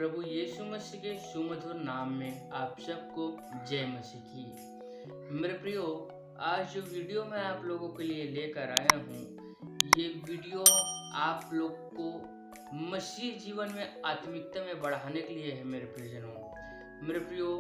प्रभु यीशु मसीह के सुमधुर नाम में आप सबको जय मसीह की। मेरे प्रियो, आज जो वीडियो मैं आप लोगों के लिए लेकर आया हूँ, ये वीडियो आप लोग को मसीह जीवन में आत्मिकता में बढ़ाने के लिए है। मेरे प्रियजनों, मेरे प्रियो,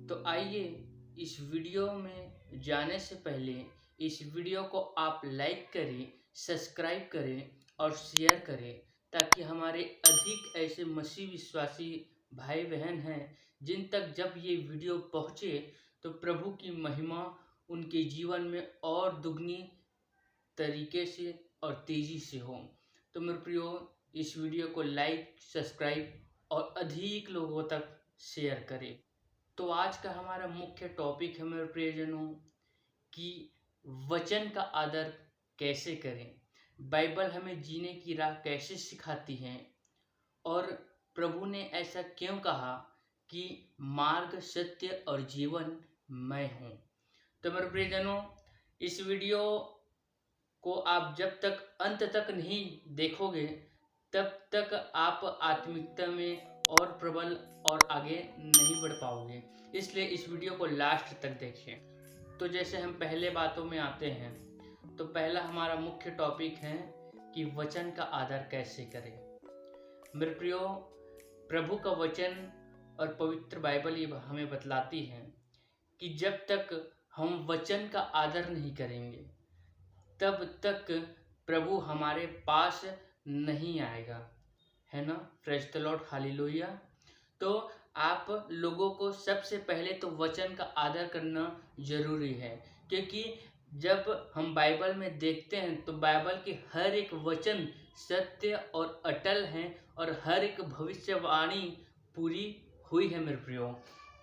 तो आइए इस वीडियो में जाने से पहले इस वीडियो को आप लाइक करें, सब्सक्राइब करें और शेयर करें, ताकि हमारे अधिक ऐसे मसीह विश्वासी भाई बहन हैं जिन तक जब ये वीडियो पहुँचे तो प्रभु की महिमा उनके जीवन में और दुगनी तरीके से और तेज़ी से हो। तो मेरे प्रियो, इस वीडियो को लाइक, सब्सक्राइब और अधिक लोगों तक शेयर करें। तो आज का हमारा मुख्य टॉपिक है मेरे प्रियजनों कि वचन का आदर कैसे करें, बाइबल हमें जीने की राह कैसे सिखाती है और प्रभु ने ऐसा क्यों कहा कि मार्ग, सत्य और जीवन मैं हूँ। तो मेरे प्रियजनों, इस वीडियो को आप जब तक अंत तक नहीं देखोगे तब तक आप आत्मिकता में और प्रबल और आगे नहीं बढ़ पाओगे। इसलिए इस वीडियो को लास्ट तक देखिए। तो जैसे हम पहले बातों में आते हैं, तो पहला हमारा मुख्य टॉपिक है कि वचन का आदर कैसे करें। मेरे प्रियो, प्रभु का वचन और पवित्र बाइबल ये हमें बतलाती है कि जब तक हम वचन का आदर नहीं करेंगे तब तक प्रभु हमारे पास नहीं आएगा, है ना। Praise the Lord, hallelujah. तो आप लोगों को सबसे पहले तो वचन का आदर करना जरूरी है, क्योंकि जब हम बाइबल में देखते हैं तो बाइबल की हर एक वचन सत्य और अटल है और हर एक भविष्यवाणी पूरी हुई है मेरे प्रियो।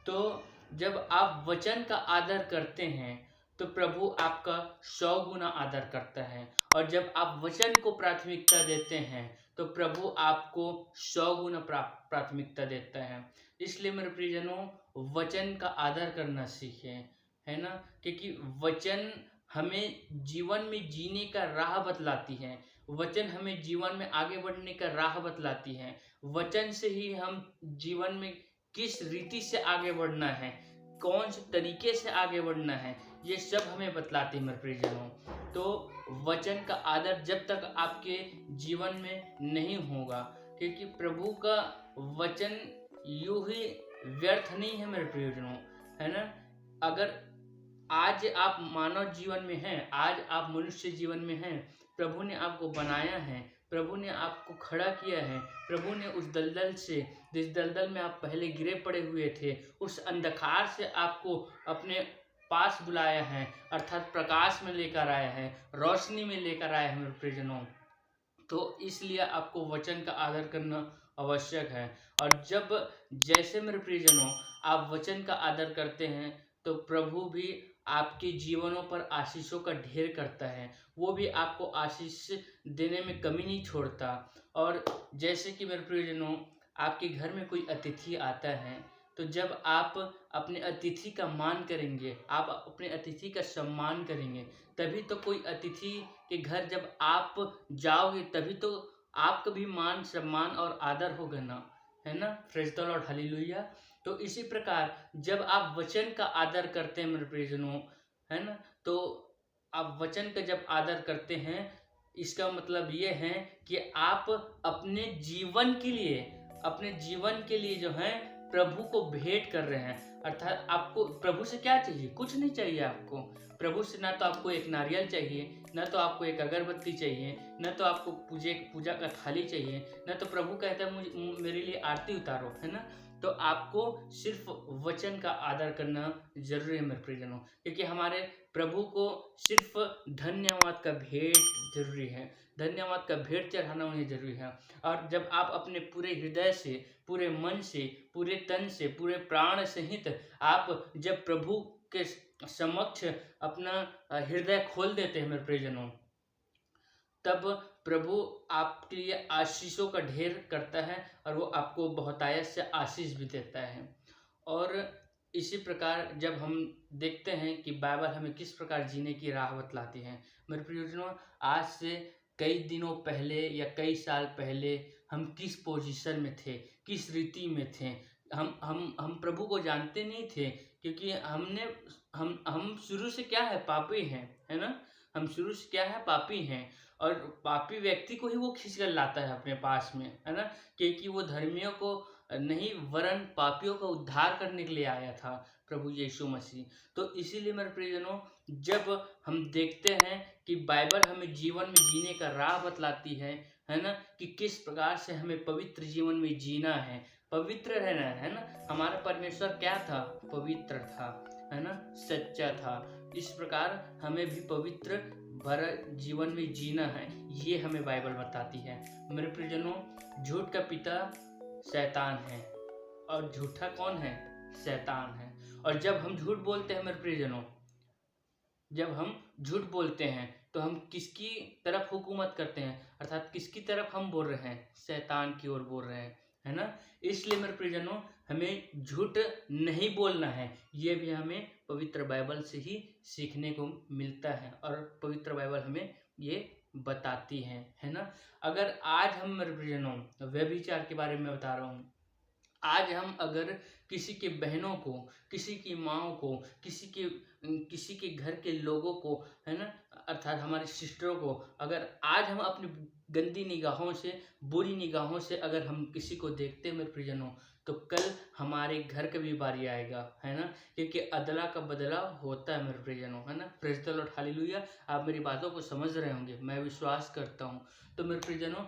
तो जब आप वचन का आदर करते हैं तो प्रभु आपका 100 गुना आदर करता है, और जब आप वचन को प्राथमिकता देते हैं तो प्रभु आपको 100 गुना प्राथमिकता देता है। इसलिए मेरे प्रियजनों, वचन का आदर करना सीखें, है ना, क्योंकि वचन हमें जीवन में जीने का राह बतलाती है। वचन हमें जीवन में आगे बढ़ने का राह बतलाती है। वचन से ही हम जीवन में किस रीति से आगे बढ़ना है, कौन से तरीके से आगे बढ़ना है, ये सब हमें बतलाती है मेरे प्रियजनों। तो वचन का आदर जब तक आपके जीवन में नहीं होगा, क्योंकि प्रभु का वचन यूं ही व्यर्थ नहीं है मेरे प्रियजनों, है ना। अगर आज आप मानव जीवन में हैं, आज आप मनुष्य जीवन में हैं, प्रभु ने आपको बनाया है, प्रभु ने आपको खड़ा किया है, प्रभु ने उस दलदल से, जिस दलदल में आप पहले गिरे पड़े हुए थे, उस अंधकार से आपको अपने पास बुलाया है, अर्थात प्रकाश में लेकर आया है, रोशनी में लेकर आया है मेरे प्रियजनों। तो इसलिए आपको वचन का आदर करना आवश्यक है। और जब जैसे मेरे प्रियजनों आप वचन का आदर करते हैं तो प्रभु भी आपके जीवनों पर आशीषों का ढेर करता है, वो भी आपको आशीष देने में कमी नहीं छोड़ता। और जैसे कि मेरे प्रियजनों, आपके घर में कोई अतिथि आता है तो जब आप अपने अतिथि का मान करेंगे, आप अपने अतिथि का सम्मान करेंगे, तभी तो कोई अतिथि के घर जब आप जाओगे तभी तो आपका भी मान, सम्मान और आदर होगा ना, है ना। Praise the Lord, hallelujah. तो इसी प्रकार जब आप वचन का आदर करते हैं मेरे प्रियजनों, है ना, तो आप वचन का जब आदर करते हैं, इसका मतलब ये है कि आप अपने जीवन के लिए जो है प्रभु को भेंट कर रहे हैं। अर्थात आपको प्रभु से क्या चाहिए? कुछ नहीं चाहिए आपको। प्रभु से ना तो आपको एक नारियल चाहिए, ना तो आपको एक अगरबत्ती चाहिए, ना तो आपको पूजा का थाली चाहिए, ना तो प्रभु कहता है मुझे मेरे लिए आरती उतारो, है ना। तो आपको सिर्फ वचन का आदर करना जरूरी है मेरे प्रियजनों, क्योंकि हमारे प्रभु को सिर्फ धन्यवाद का भेंट जरूरी है, धन्यवाद का भेंट चढ़ाना उन्हें जरूरी है। और जब आप अपने पूरे हृदय से, पूरे मन से, पूरे तन से, पूरे प्राण सहित आप जब प्रभु के समक्ष अपना हृदय खोल देते हैं मेरे प्रियजनों, तब प्रभु आपके लिए आशीषों का ढेर करता है और वो आपको बहुतायत से आशीष भी देता है। और इसी प्रकार जब हम देखते हैं कि बाइबल हमें किस प्रकार जीने की राह बतलाती है मेरे प्रियजनों, आज से कई दिनों पहले या कई साल पहले हम किस पोजीशन में थे, किस रीति में थे। हम प्रभु को जानते नहीं थे, क्योंकि हम शुरू से क्या है, पापी हैं, है ना। हम शुरू से क्या है, पापी हैं, और पापी व्यक्ति को ही वो खींच कर लाता है अपने पास में, है ना। क्योंकि वो धर्मियों को नहीं, वरन पापियों का उद्धार करने के लिए आया था प्रभु यीशु मसीह। तो इसीलिए मेरे प्रियजनों, जब हम देखते हैं कि बाइबल हमें जीवन में जीने का राह बतलाती है ना, कि किस प्रकार से हमें पवित्र जीवन में जीना है, पवित्र रहना है ना। हमारा परमेश्वर क्या था, पवित्र था, है ना, सच्चा था। इस प्रकार हमें भी पवित्र भरा जीवन में जीना है, ये हमें बाइबल बताती है। मेरे प्रियजनों, झूठ का पिता शैतान है, और झूठा कौन है, शैतान है। और जब हम झूठ बोलते हैं मेरे प्रियजनों, जब हम झूठ बोलते हैं तो हम किसकी तरफ हुकूमत करते हैं, अर्थात किसकी तरफ हम बोल रहे हैं, शैतान की ओर बोल रहे हैं, है ना। इसलिए मेरे प्रियजनों, हमें झूठ नहीं बोलना है, ये भी हमें पवित्र बाइबल से ही सीखने को मिलता है, और पवित्र बाइबल हमें ये बताती है ना। अगर आज हम मेरे प्रियजनों व्यभिचार के बारे में बता रहा हूँ, आज हम अगर किसी के बहनों को, किसी की माँओं को, किसी के घर के लोगों को, है ना, अर्थात हमारे सिस्टरों को, अगर आज हम अपनी गंदी निगाहों से, बुरी निगाहों से अगर हम किसी को देखते हैं मेरे प्रियजनों, तो कल हमारे घर का भी बारी आएगा, है ना। क्योंकि अदला का बदला होता है मेरे प्रियजनों, है ना। Praise the Lord, hallelujah. आप मेरी बातों को समझ रहे होंगे, मैं विश्वास करता हूँ। तो मेरे प्रियजनों,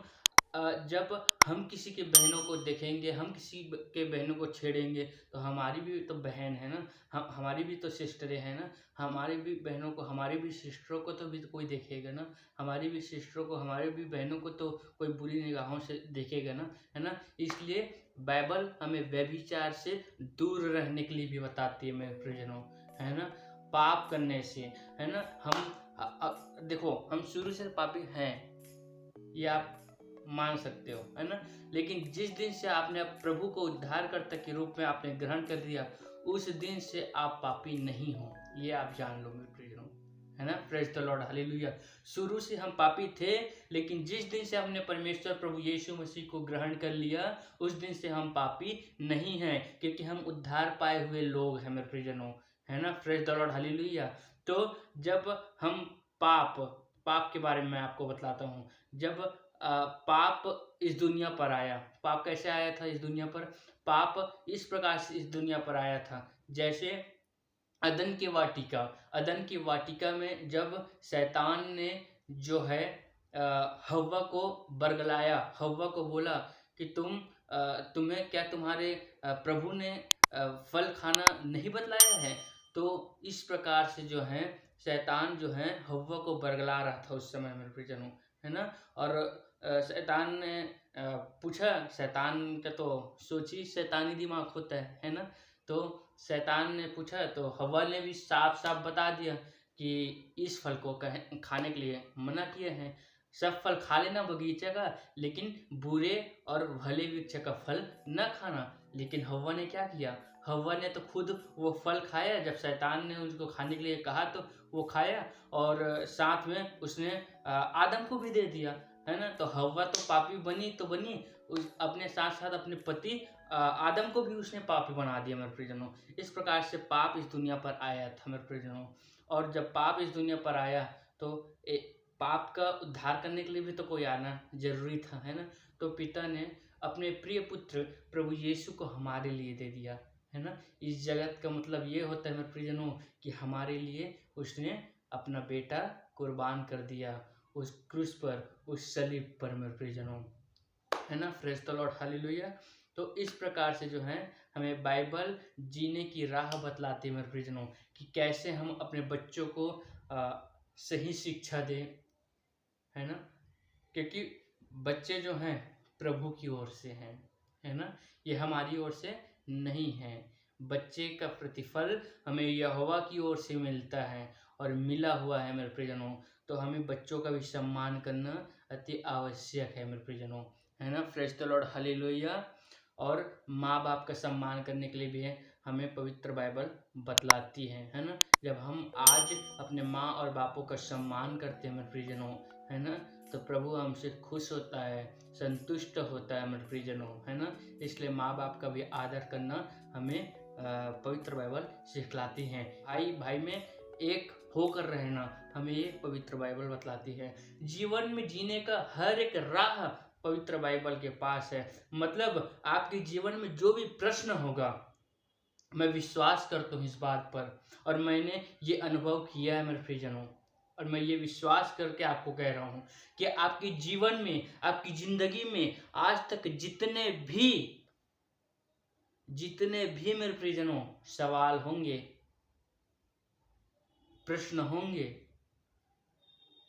जब हम किसी के बहनों को देखेंगे, हम किसी के बहनों को छेड़ेंगे, तो हमारी भी तो बहन है ना, हमारी भी तो सिस्टरें हैं ना। हमारी भी बहनों को, हमारी भी सिस्टरों को तो भी तो कोई देखेगा ना। हमारी भी सिस्टरों को, हमारी भी बहनों को तो कोई बुरी निगाहों से देखेगा ना, है ना। इसलिए बाइबल हमें व्यभिचार से दूर रहने के लिए भी बताती है मेरे प्रियजनों, है ना, पाप करने से, है ना। हम देखो, हम शुरू से पापी हैं, ये आप मान सकते हो, है ना। लेकिन जिस दिन से आपने प्रभु को उद्धारकर्ता के रूप में आपने ग्रहण कर दिया, उस दिन से आप पापी नहीं हो, ये आप जान लो मेरे प्रियजनों, है ना। Praise the Lord, hallelujah. शुरू से हम पापी थे, लेकिन जिस दिन से हमने परमेश्वर प्रभु यीशु मसीह को ग्रहण कर लिया, उस दिन से हम पापी नहीं हैं, क्योंकि हम उद्धार पाए हुए लोग हैं मेरे प्रियजनों, है ना। Praise the Lord, hallelujah. तो जब हम पाप के बारे में मैं आपको बतलाता हूँ। जब पाप इस दुनिया पर आया, पाप कैसे आया था इस दुनिया पर, पाप इस प्रकार से इस दुनिया पर आया था, जैसे अदन की वाटिका में जब शैतान ने जो है हव्वा को बरगलाया, हव्वा को बोला कि तुम्हें क्या तुम्हारे प्रभु ने फल खाना नहीं बतलाया है। तो इस प्रकार से जो है शैतान जो है हव्वा को बरगला रहा था उस समय मेरे प्रियजनों, है ना। और शैतान ने पूछा, शैतान का तो सोची शैतानी दिमाग होता है ना। तो शैतान ने पूछा, तो हव्वा ने भी साफ साफ बता दिया कि इस फल को खाने के लिए मना किए हैं। सब फल खा लेना बगीचे का, लेकिन बुरे और भले वृक्ष का फल न खाना। लेकिन हव्वा ने क्या किया, हव्वा ने तो खुद वो फल खाया। जब शैतान ने उसको खाने के लिए कहा तो वो खाया, और साथ में उसने आदम को भी दे दिया, है ना। तो हव्वा तो पापी बनी तो बनी, अपने साथ साथ अपने पति आदम को भी उसने पापी बना दिया मेरे प्रियजनों। इस प्रकार से पाप इस दुनिया पर आया था मेरे प्रियजनों। और जब पाप इस दुनिया पर आया, तो पाप का उद्धार करने के लिए भी तो कोई आना जरूरी था, है ना। तो पिता ने अपने प्रिय पुत्र प्रभु यीशु को हमारे लिए दे दिया, है ना। इस जगत का मतलब ये होता है मेरे प्रियजनों कि हमारे लिए उसने अपना बेटा कुर्बान कर दिया उस क्रूस पर, उस सलीब पर मेरे प्रियजनों, है ना। Praise the Lord, hallelujah. तो इस प्रकार से जो है हमें बाइबल जीने की राह बतलाती है मेरे प्रियजनों, कि कैसे हम अपने बच्चों को सही शिक्षा दें, है ना। क्योंकि बच्चे जो हैं प्रभु की ओर से हैं, है ना, ये हमारी ओर से नहीं है। बच्चे का प्रतिफल हमें यहोवा की ओर से मिलता है और मिला हुआ है मेरे प्रियजनों। तो हमें बच्चों का भी सम्मान करना अति आवश्यक है मेरे प्रियजनों, है ना। Praise the Lord, hallelujah. और माँ बाप का सम्मान करने के लिए भी है हमें पवित्र बाइबल बतलाती है ना। जब हम आज अपने माँ और बापों का सम्मान करते हैं मेरे प्रियजनों, है ना, तो प्रभु हमसे खुश होता है, संतुष्ट होता है मेरे प्रियजनों, है ना। इसलिए माँ बाप का भी आदर करना हमें पवित्र बाइबल सिखलाती है। भाई भाई में एक होकर रहना हमें ये पवित्र बाइबल बतलाती है। जीवन में जीने का हर एक राह पवित्र बाइबल के पास है। मतलब आपके जीवन में जो भी प्रश्न होगा, मैं विश्वास करता हूँ इस बात पर, और मैंने ये अनुभव किया है मेरे प्रियजनों, और मैं ये विश्वास करके आपको कह रहा हूँ कि आपके जीवन में, आपकी जिंदगी में आज तक जितने भी मेरे प्रियजनों सवाल होंगे, प्रश्न होंगे,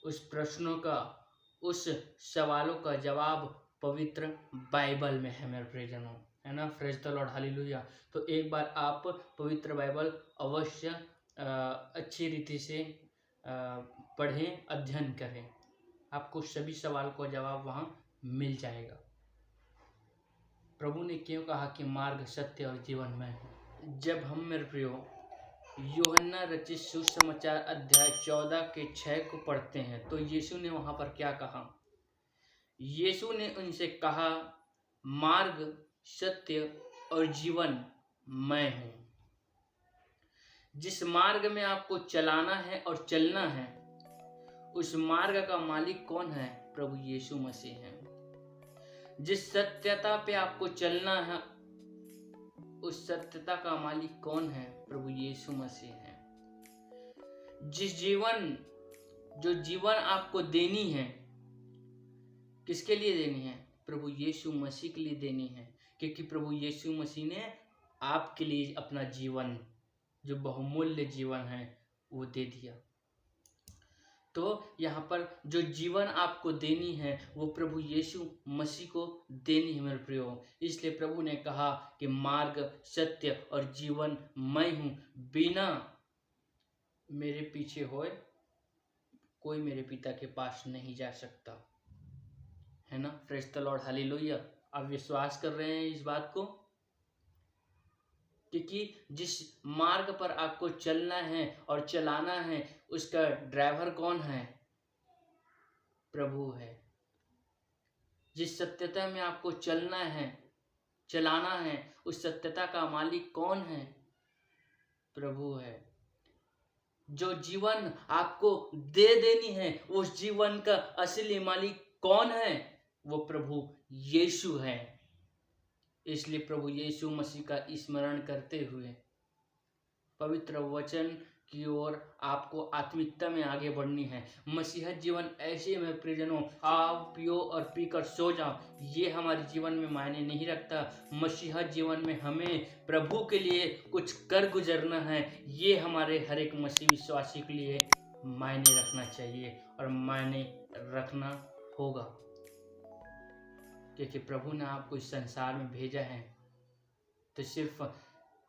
उस प्रश्नों का, उस सवालों का जवाब पवित्र बाइबल में है मेरे प्रियजनों, है ना। Praise the Lord, hallelujah. तो एक बार आप पवित्र बाइबल अवश्य अच्छी रीति से पढ़ें, अध्ययन करें, आपको सभी सवाल का जवाब वहाँ मिल जाएगा। प्रभु ने क्यों कहा कि मार्ग, सत्य और जीवन मैं हूँ। जब हम मेरे प्रियो यूहन्ना रचित सुसमाचार अध्याय 14 के 6 को पढ़ते हैं तो यीशु ने वहाँ पर क्या कहा। यीशु ने उनसे कहा, मार्ग, सत्य और जीवन मैं हूँ। जिस मार्ग में आपको चलाना है और चलना है, उस मार्ग का मालिक कौन है? प्रभु यीशु मसीह है। जिस सत्यता पे आपको चलना है, उस सत्यता का मालिक कौन है? प्रभु यीशु मसीह है। जो जीवन आपको देनी है, किसके लिए देनी है? प्रभु यीशु मसीह के लिए देनी है, क्योंकि प्रभु यीशु मसीह ने आपके लिए अपना जीवन, जो बहुमूल्य जीवन है, वो दे दिया। तो यहाँ पर जो जीवन आपको देनी है वो प्रभु यीशु मसीह को देनी है मेरे प्रियो। इसलिए प्रभु ने कहा कि मार्ग, सत्य और जीवन मैं हूँ, बिना मेरे पीछे होए कोई मेरे पिता के पास नहीं जा सकता, है ना। Praise the Lord, hallelujah. आप विश्वास कर रहे हैं इस बात को? क्योंकि जिस मार्ग पर आपको चलना है और चलाना है, उसका ड्राइवर कौन है? प्रभु है। जिस सत्यता में आपको चलना है, चलाना है, उस सत्यता का मालिक कौन है? प्रभु है। जो जीवन आपको दे देनी है, उस जीवन का असली मालिक कौन है? वो प्रभु यीशु है। इसलिए प्रभु यीशु मसीह का स्मरण करते हुए पवित्र वचन की ओर आपको आत्मिकता में आगे बढ़नी है। मसीहा जीवन ऐसे में प्रियजनों, खाओ, पियो और पीकर सो जाओ, ये हमारे जीवन में मायने नहीं रखता। मसीहा जीवन में हमें प्रभु के लिए कुछ कर गुजरना है, ये हमारे हर एक मसीह विश्वासी के लिए मायने रखना चाहिए और मायने रखना होगा, क्योंकि प्रभु ने आपको इस संसार में भेजा है तो सिर्फ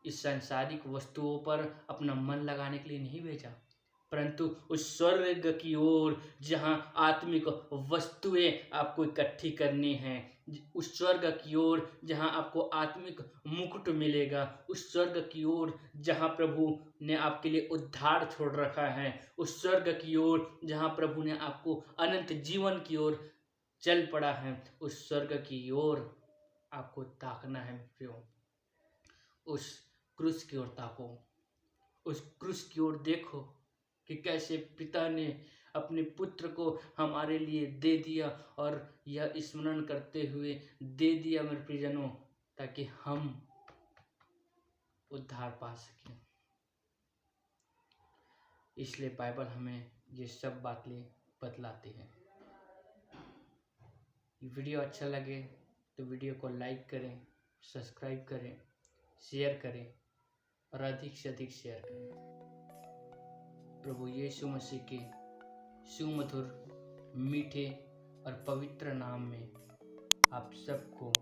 इस सांसारिक वस्तुओं पर अपना मन लगाने के लिए नहीं भेजा, परंतु उस स्वर्ग की ओर जहां आत्मिक वस्तुएं आपको इकट्ठी करनी हैं, उस स्वर्ग की ओर जहां आपको आत्मिक मुकुट मिलेगा, उस स्वर्ग की ओर जहां प्रभु ने आपके लिए उद्धार छोड़ रखा है, उस स्वर्ग की ओर जहां प्रभु ने आपको अनंत जीवन की ओर चल पड़ा है, उस स्वर्ग की ओर आपको ताकना है प्रियो। उस क्रूस की ओर ताको, उस क्रूस की ओर देखो कि कैसे पिता ने अपने पुत्र को हमारे लिए दे दिया, और यह स्मरण करते हुए दे दिया मेरे प्रियजनों, ताकि हम उद्धार पा सकें। इसलिए बाइबल हमें ये सब बातें बतलाती है। वीडियो अच्छा लगे तो वीडियो को लाइक करें, सब्सक्राइब करें, शेयर करें और अधिक से अधिक शेयर करें। प्रभु यीशु मसीह के सुमधुर, मीठे और पवित्र नाम में आप सबको